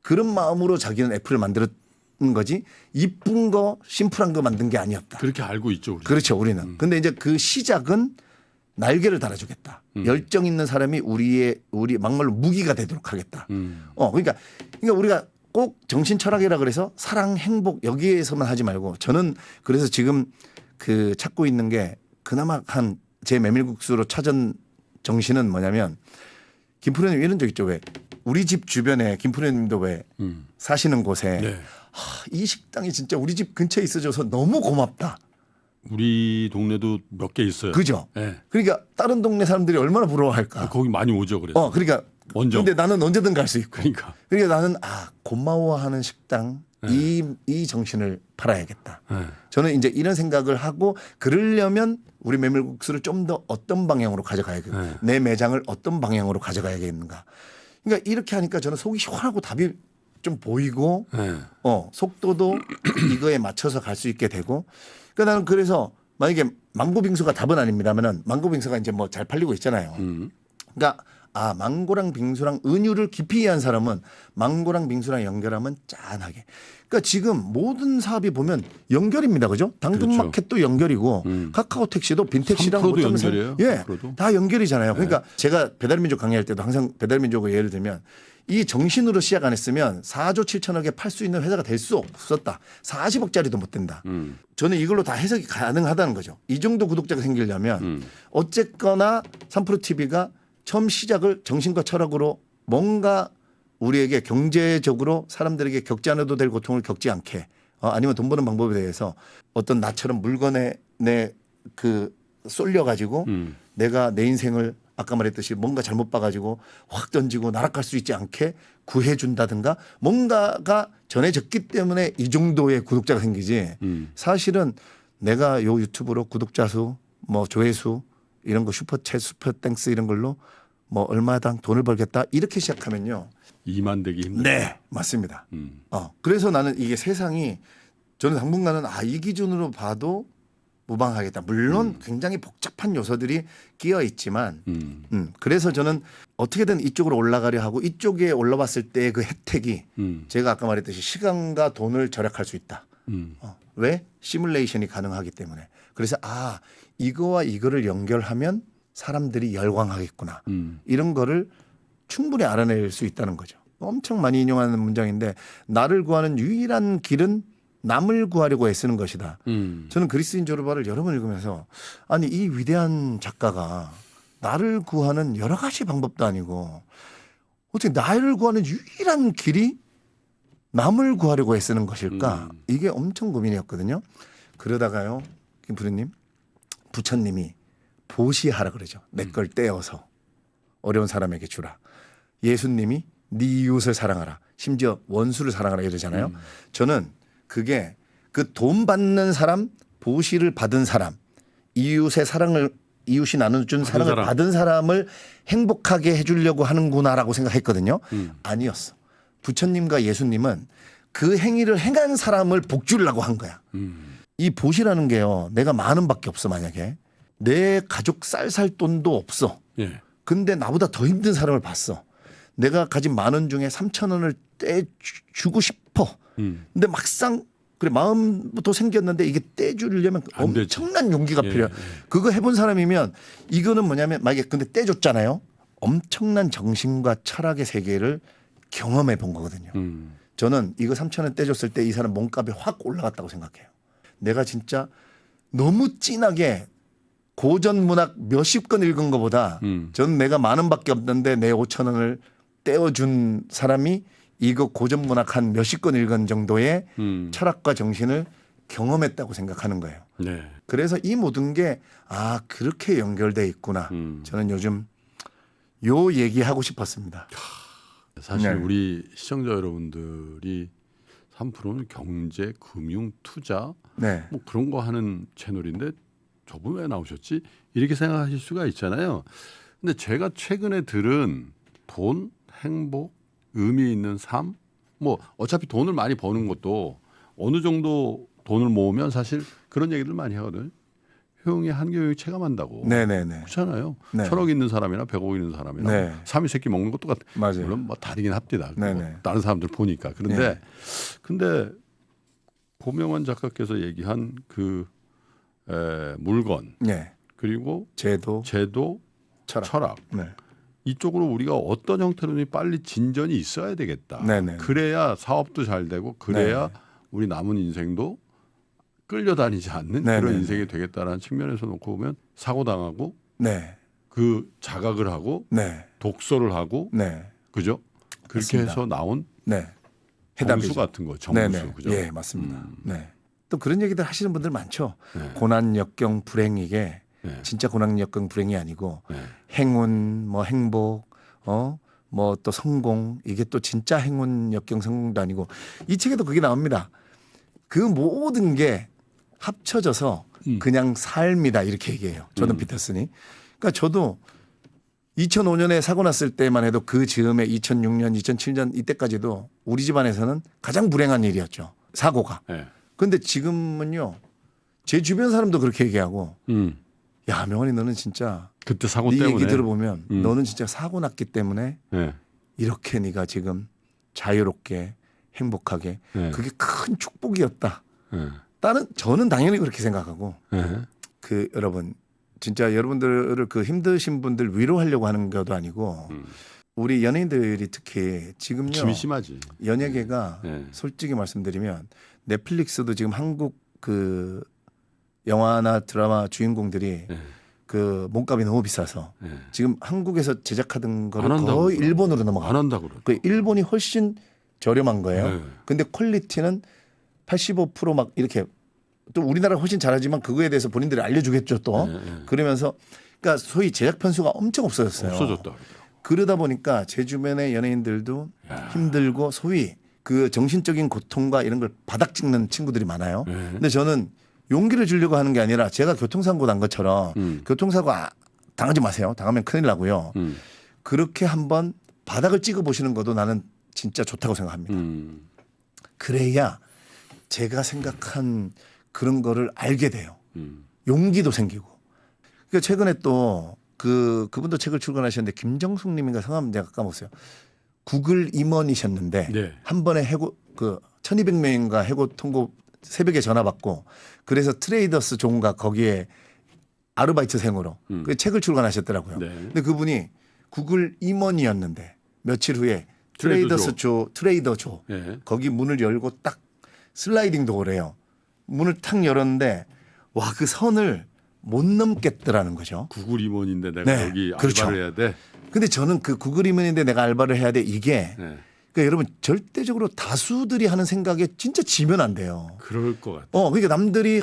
그런 마음으로 자기는 애플을 만들었던 거지 이쁜 거 심플한 거 만든 게 아니었다. 그렇게 알고 있죠. 우리. 그렇죠. 우리는. 근데 이제 그 시작은 날개를 달아주겠다. 열정 있는 사람이 우리 막말로 무기가 되도록 하겠다. 그러니까 우리가 꼭 정신 철학이라 그래서 사랑, 행복 여기에서만 하지 말고 저는 그래서 지금 그 찾고 있는 게 그나마 한 제 메밀국수로 찾은 정신은 뭐냐면 김프로님 이런 적 있죠. 왜 우리 집 주변에 김프로님도 왜 사시는 곳에 네. 이 식당이 진짜 우리 집 근처에 있어줘서 너무 고맙다. 우리 동네도 몇 개 있어요. 그죠? 네. 그러니까 다른 동네 사람들이 얼마나 부러워할까. 거기 많이 오죠. 그래서. 그러니까 원정. 근데 나는 언제든 갈 수 있고. 그러니까. 나는 고마워하는 식당 이 정신을 팔아야겠다. 네. 저는 이제 이런 생각을 하고 그러려면 우리 메밀국수를 좀 더 어떤 방향으로 가져가야겠다. 네. 내 매장을 어떤 방향으로 가져가야겠는가. 그러니까 이렇게 하니까 저는 속이 시원하고 답이 좀 보이고 네. 속도도 이거에 맞춰서 갈 수 있게 되고 그러니까 나는 그래서 만약에 망고빙수가 답은 아닙니다면은 망고빙수가 이제 뭐 잘 팔리고 있잖아요. 그러니까 망고랑 빙수랑 은유를 깊이 이해한 사람은 망고랑 빙수랑 연결하면 짠하게. 그러니까 지금 모든 사업이 보면 연결입니다. 그죠? 당근마켓도 연결이고 카카오 택시도 빈택시랑 삼프로도 연결이에요. 예, 삼프로도. 다 연결이잖아요. 그러니까 제가 배달민족 강의할 때도 항상 배달민족을 예를 들면 이 정신으로 시작 안 했으면 4조 7천억에 팔 수 있는 회사가 될 수 없었다. 40억짜리도 못 된다. 저는 이걸로 다 해석이 가능하다는 거죠. 이 정도 구독자가 생기려면 어쨌거나 3프로 TV가 처음 시작을 정신과 철학으로 뭔가 우리에게 경제적으로 사람들에게 겪지 않아도 될 고통을 겪지 않게 아니면 돈 버는 방법에 대해서 어떤 나처럼 물건에 쏠려 가지고 내가 내 인생을 아까 말했듯이 뭔가 잘못 봐가지고 확 던지고 날아갈 수 있지 않게 구해준다든가 뭔가가 전해졌기 때문에 이 정도의 구독자가 생기지 사실은 내가 요 유튜브로 구독자 수 뭐 조회수 이런 거 슈퍼챗 슈퍼땡스 이런 걸로 뭐 얼마당 돈을 벌겠다 이렇게 시작하면요. 2만 되기 힘들다. 네, 맞습니다. 그래서 나는 이게 세상이 저는 당분간은 이 기준으로 봐도 무방하겠다. 물론 굉장히 복잡한 요소들이 끼어 있지만 그래서 저는 어떻게든 이쪽으로 올라가려 하고 이쪽에 올라왔을 때 그 혜택이 제가 아까 말했듯이 시간과 돈을 절약할 수 있다. 왜? 시뮬레이션이 가능하기 때문에. 그래서 이거와 이거를 연결하면 사람들이 열광하겠구나. 이런 거를 충분히 알아낼 수 있다는 거죠. 엄청 많이 인용하는 문장인데 나를 구하는 유일한 길은 남을 구하려고 애쓰는 것이다. 저는 그리스인 조르바를 여러 번 읽으면서 이 위대한 작가가 나를 구하는 여러 가지 방법도 아니고 어떻게 나를 구하는 유일한 길이 남을 구하려고 애쓰는 것일까? 이게 엄청 고민이었거든요. 그러다가요, 김프로님, 부처님이 보시하라 그러죠. 내 걸 떼어서 어려운 사람에게 주라. 예수님이 네 이웃을 사랑하라. 심지어 원수를 사랑하라 이러잖아요. 저는 그게 그 돈 받는 사람, 보시를 받은 사람, 이웃의 사랑을 이웃이 나눠준 사랑을 사람. 받은 사람을 행복하게 해주려고 하는구나라고 생각했거든요. 아니었어. 부처님과 예수님은 그 행위를 행한 사람을 복주려고 한 거야. 이 보시라는 게요. 내가 만 원밖에 없어 만약에. 내 가족 쌀 돈도 없어. 예. 근데 나보다 더 힘든 사람을 봤어. 내가 가진 만 원 중에 3천 원을 떼주고 싶어. 근데 막상 그래 마음부터 생겼는데 이게 떼주려면 안 되지. 엄청난 용기가 예, 필요해. 그거 해본 사람이면 이거는 뭐냐면 만약에 근데 떼줬잖아요. 엄청난 정신과 철학의 세계를 경험해 본 거거든요. 저는 이거 3천 원 떼줬을 때 이 사람 몸값이 확 올라갔다고 생각해요. 내가 진짜 너무 진하게 고전 문학 몇십 권 읽은 것보다 저는 내가 만 원밖에 없는데 내 5천 원을 떼어준 사람이 이거 고전 문학 한 몇십 권 읽은 정도의 철학과 정신을 경험했다고 생각하는 거예요. 네. 그래서 이 모든 게 그렇게 연결돼 있구나. 저는 요즘 요 얘기하고 싶었습니다. 사실 네. 우리 시청자 여러분들이 3프로는 경제, 금융, 투자 네. 뭐 그런 거 하는 채널인데 저분 왜 나오셨지? 이렇게 생각하실 수가 있잖아요. 근데 제가 최근에 들은 돈, 행복, 의미 있는 삶, 뭐 어차피 돈을 많이 버는 것도 어느 정도 돈을 모으면 사실 그런 얘기들 많이 하거든요. 효용이 한교육이 체감한다고. 네네네. 그렇잖아요. 네. 1,000억 있는 사람이나 100억 있는 사람이나 네. 삼시세끼 먹는 것도 같아. 맞아요. 물론 뭐 다르긴 합니다. 그거 네네. 다른 사람들 보니까. 그런데 네. 근데 고명환 작가께서 얘기한 그 물건 네. 그리고 제도, 제도, 철학. 네. 이쪽으로 우리가 어떤 형태로든 빨리 진전이 있어야 되겠다. 네네. 그래야 사업도 잘 되고 그래야 네. 우리 남은 인생도 끌려다니지 않는 네네네. 그런 인생이 되겠다라는 측면에서 놓고 보면 사고 당하고 네. 그 자각을 하고 네. 독서를 하고 네. 그죠? 그렇게 맞습니다. 해서 나온 네. 정수 해답이죠. 같은 거, 정수 네네. 그죠? 예, 맞습니다. 네. 또 그런 얘기들 하시는 분들 많죠. 네. 고난 역경 불행 이게 네. 진짜 고난 역경 불행이 아니고 네. 행운, 뭐 행복, 뭐 또 성공 이게 또 진짜 행운 역경 성공도 아니고 이 책에도 그게 나옵니다. 그 모든 게 합쳐져서 그냥 삶이다 이렇게 얘기해요. 저는 피터슨이. 그러니까 저도 2005년에 사고 났을 때만 해도 그 즈음에 2006년, 2007년 이때까지도 우리 집안에서는 가장 불행한 일이었죠. 사고가. 네. 그런데 지금은요. 제 주변 사람도 그렇게 얘기하고 야 명환이 너는 진짜 그때 사고 네 때문에 얘기 들어보면 너는 진짜 사고 났기 때문에 네. 이렇게 네가 지금 자유롭게 행복하게 네. 그게 큰 축복이었다. 네. 저는 당연히 그렇게 생각하고 네. 그 여러분 진짜 여러분들을 그 힘드신 분들 위로하려고 하는 것도 아니고 우리 연예인들이 특히 지금요 짐이 심하지. 연예계가 네. 솔직히 말씀드리면 넷플릭스도 지금 한국 그 영화나 드라마 주인공들이 네. 그 몸값이 너무 비싸서 네. 지금 한국에서 제작하던 거를 안 한다고 거의 그러더라고요. 일본으로 안 넘어가. 한다 그러. 그 일본이 훨씬 저렴한 거예요. 네. 근데 퀄리티는 85% 이렇게 또 우리나라가 훨씬 잘하지만 그거에 대해서 본인들이 알려주겠죠 또. 네, 네. 그러면서 그러니까 소위 제작 편수가 엄청 없어졌어요. 없어졌다 그러더라고. 그러다 보니까 제 주변의 연예인들도 힘들고 소위 그 정신적인 고통과 이런 걸 바닥 찍는 친구들이 많아요. 네. 근데 저는 용기를 주려고 하는 게 아니라 제가 교통사고 난 것처럼 교통사고 당하지 마세요. 당하면 큰일 나고요. 그렇게 한번 바닥을 찍어 보시는 것도 나는 진짜 좋다고 생각합니다. 그래야 제가 생각한 그런 거를 알게 돼요. 용기도 생기고. 그러니까 최근에 또 그분도 책을 출간하셨는데 김정숙 님인가 성함 제가 까먹었어요. 구글 임원이셨는데 네. 한 번에 해고 1200명인가 해고 통고 새벽에 전화 받고 그래서 트레이더스 종가 거기에 아르바이트생으로 그 책을 출간하셨더라고요. 네. 근데 그분이 구글 임원이었는데 며칠 후에 트레이더조. 트레이더조 네. 거기 문을 열고 딱 슬라이딩 도어래요. 문을 탁 열었는데 와 그 선을 못 넘겠더라는 거죠. 구글 임원인데 내가 네, 여기 그렇죠. 알바를 해야 돼. 근데 저는 그 구글 임원인데 내가 알바를 해야 돼 이게 네. 그러니까 여러분 절대적으로 다수들이 하는 생각에 진짜 지면 안 돼요. 그럴 것 같아. 그러니까 남들이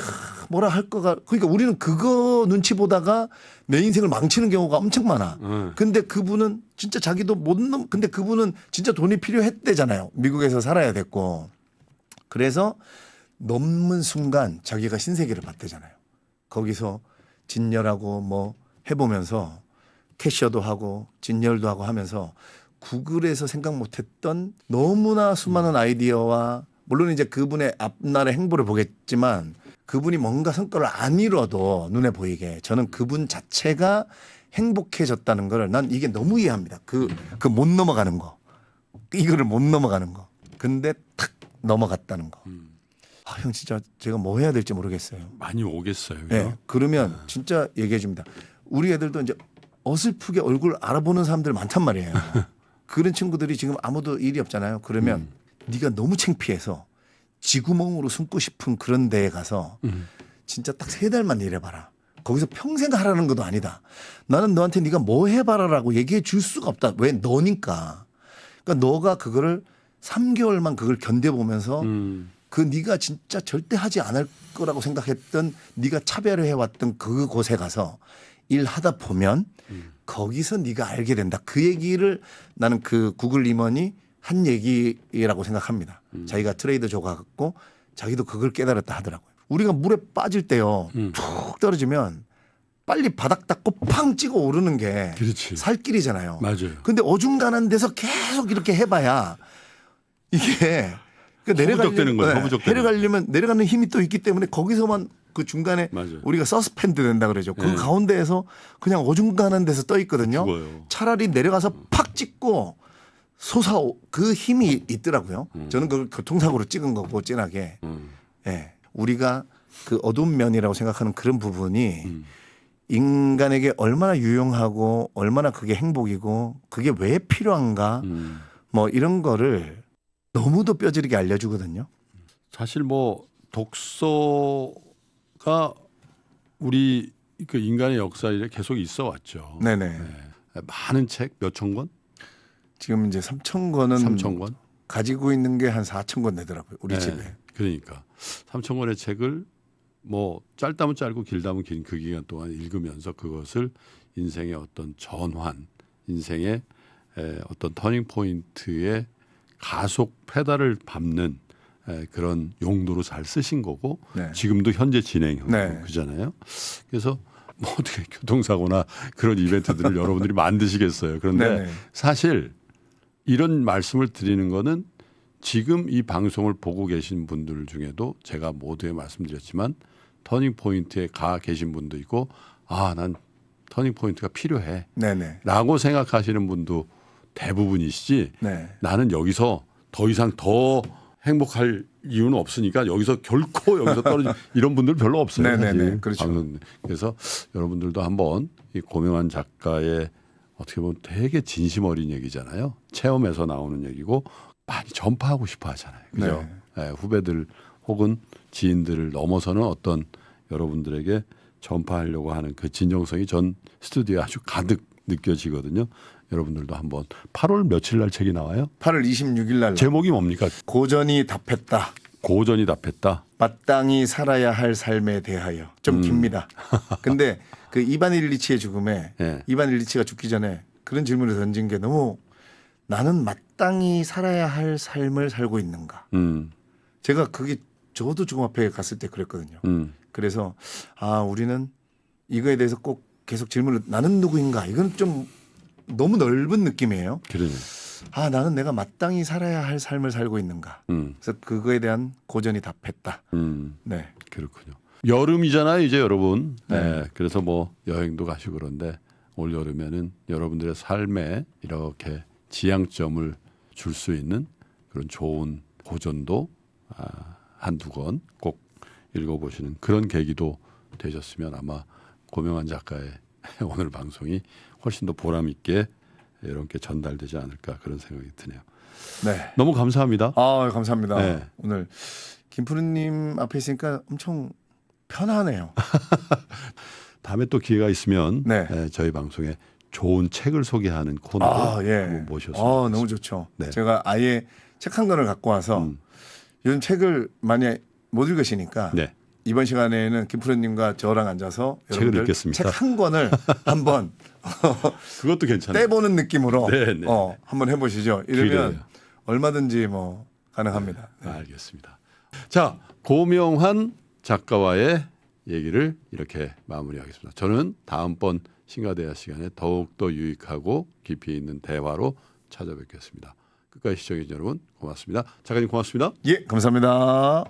뭐라 할 거가 그러니까 우리는 그거 눈치 보다가 내 인생을 망치는 경우가 엄청 많아. 근데 그분은 진짜 자기도 근데 그분은 진짜 돈이 필요했대잖아요. 미국에서 살아야 됐고. 그래서 넘는 순간 자기가 신세계를 봤대잖아요. 거기서 진열하고 뭐 해보면서 캐셔도 하고 진열도 하고 하면서 구글에서 생각 못했던 너무나 수많은 아이디어와 물론 이제 그분의 앞날의 행보를 보겠지만 그분이 뭔가 성과를 안 이뤄도 눈에 보이게 저는 그분 자체가 행복해졌다는 걸 난 이게 너무 이해합니다. 그 못 넘어가는 거. 이거를 못 넘어가는 거. 근데 탁 넘어갔다는 거. 형 진짜 제가 뭐 해야 될지 모르겠어요. 많이 오겠어요. 네. 그러면 진짜 얘기해 줍니다. 우리 애들도 이제 어설프게 얼굴 알아보는 사람들 많단 말이에요. 그런 친구들이 지금 아무도 일이 없잖아요. 그러면 네가 너무 창피해서 쥐구멍으로 숨고 싶은 그런 데에 가서 진짜 딱 3달만 일해봐라. 거기서 평생 하라는 것도 아니다. 나는 너한테 네가 뭐 해봐라라고 얘기해 줄 수가 없다. 왜 너니까. 그러니까 너가 그거를 3개월만 그걸 견뎌보면서 그 네가 진짜 절대 하지 않을 거라고 생각했던 네가 차별을 해왔던 그곳에 가서 일하다 보면 거기서 네가 알게 된다. 그 얘기를 나는 그 구글 임원이 한 얘기라고 생각합니다. 자기가 트레이더 조가 갖고 자기도 그걸 깨달았다 하더라고요. 우리가 물에 빠질 때요. 툭 떨어지면 빨리 바닥 닦고 팡 찍어 오르는 게 그렇지. 살길이잖아요. 맞아요. 근데 어중간한 데서 계속 이렇게 해봐야 이게 허무적대는 거예요. 허무적대는. 내려가려면 내려가는 힘이 또 있기 때문에 거기서만 그 중간에 맞아요. 우리가 서스펜드 된다 그러죠. 그 네. 가운데에서 그냥 어중간한 데서 떠 있거든요. 죽어요. 차라리 내려가서 팍 찍고 그 힘이 있더라고요. 저는 그걸 교통사고로 찍은 거고 진하게. 예. 우리가 그 어두운 면이라고 생각하는 그런 부분이 인간에게 얼마나 유용하고 얼마나 그게 행복이고 그게 왜 필요한가 뭐 이런 거를 너무도 뼈저리게 알려주거든요. 사실 뭐 독서가 우리 그 인간의 역사에 계속 있어 왔죠. 네네. 네. 많은 책 몇 천 권? 지금 이제 3,000권은 3천 권? 가지고 있는 게 한 4,000권 되더라고요. 우리 네. 집에. 그러니까 3천 권의 책을 뭐 짧다면 짧고 길다면 긴 그 기간 동안 읽으면서 그것을 인생의 어떤 전환, 인생의 어떤 터닝 포인트의 가속 페달을 밟는 그런 용도로 잘 쓰신 거고 네. 지금도 현재 진행형 네. 그잖아요. 그래서 뭐 어떻게 교통사고나 그런 이벤트들을 여러분들이 만드시겠어요. 그런데 네네. 사실 이런 말씀을 드리는 거는 지금 이 방송을 보고 계신 분들 중에도 제가 모두에 말씀드렸지만 터닝 포인트에 가 계신 분도 있고 난 터닝 포인트가 필요해 네네. 라고 생각하시는 분도 대부분이시지 네. 나는 여기서 더 이상 더 행복할 이유는 없으니까 여기서 결코 여기서 떨어진 이런 분들 별로 없어요. 네네네. 사실. 그렇죠. 그래서 여러분들도 한번 이 고명환 작가의 어떻게 보면 되게 진심 어린 얘기잖아요. 체험에서 나오는 얘기고 많이 전파하고 싶어 하잖아요. 그죠? 네, 후배들 혹은 지인들을 넘어서는 어떤 여러분들에게 전파하려고 하는 그 진정성이 전 스튜디오에 아주 가득 느껴지거든요. 여러분들도 한번 8월 며칠 날 책이 나와요? 8월 26일 날 제목이 뭡니까? 고전이 답했다. 고전이 답했다. 마땅히 살아야 할 삶에 대하여. 좀 깁니다. 근데 그 이반 일리치의 죽음에 예. 이반 일리치가 죽기 전에 그런 질문을 던진 게 너무 나는 마땅히 살아야 할 삶을 살고 있는가. 제가 그게 저도 죽음 앞에 갔을 때 그랬거든요. 그래서 우리는 이거에 대해서 꼭 계속 질문을 나는 누구인가. 이건 좀 너무 넓은 느낌이에요. 그러네. 나는 내가 마땅히 살아야 할 삶을 살고 있는가. 그래서 그거에 대한 고전이 답했다. 네. 그렇군요. 여름이잖아요, 이제 여러분. 네. 네. 그래서 뭐 여행도 가시고 그런데 올 여름에는 여러분들의 삶에 이렇게 지향점을 줄 수 있는 그런 좋은 고전도 한두 권 꼭 읽어보시는 그런 계기도 되셨으면 아마 고명환 작가의 오늘 방송이 훨씬 더 보람 있게 이렇게 전달되지 않을까 그런 생각이 드네요. 네. 너무 감사합니다. 감사합니다. 네. 오늘 김푸르님 앞에 있으니까 엄청 편하네요. 다음에 또 기회가 있으면 네. 저희 방송에 좋은 책을 소개하는 코너로 예. 한번 모셨습니다. 너무 좋죠. 네. 제가 아예 책 한 권을 갖고 와서 요즘 책을 많이 못 읽으시니까 네. 이번 시간에는 김푸르님과 저랑 앉아서 책을 여러분들 읽겠습니다. 책 한 권을 한번 그것도 괜찮아요. 떼보는 느낌으로 네, 네. 한번 해보시죠. 이러면 그래요. 얼마든지 뭐 가능합니다. 네. 알겠습니다. 자, 고명환 작가와의 얘기를 이렇게 마무리하겠습니다. 저는 다음번 신가대화 시간에 더욱더 유익하고 깊이 있는 대화로 찾아뵙겠습니다. 끝까지 시청해주신 여러분 고맙습니다. 작가님 고맙습니다. 예, 감사합니다.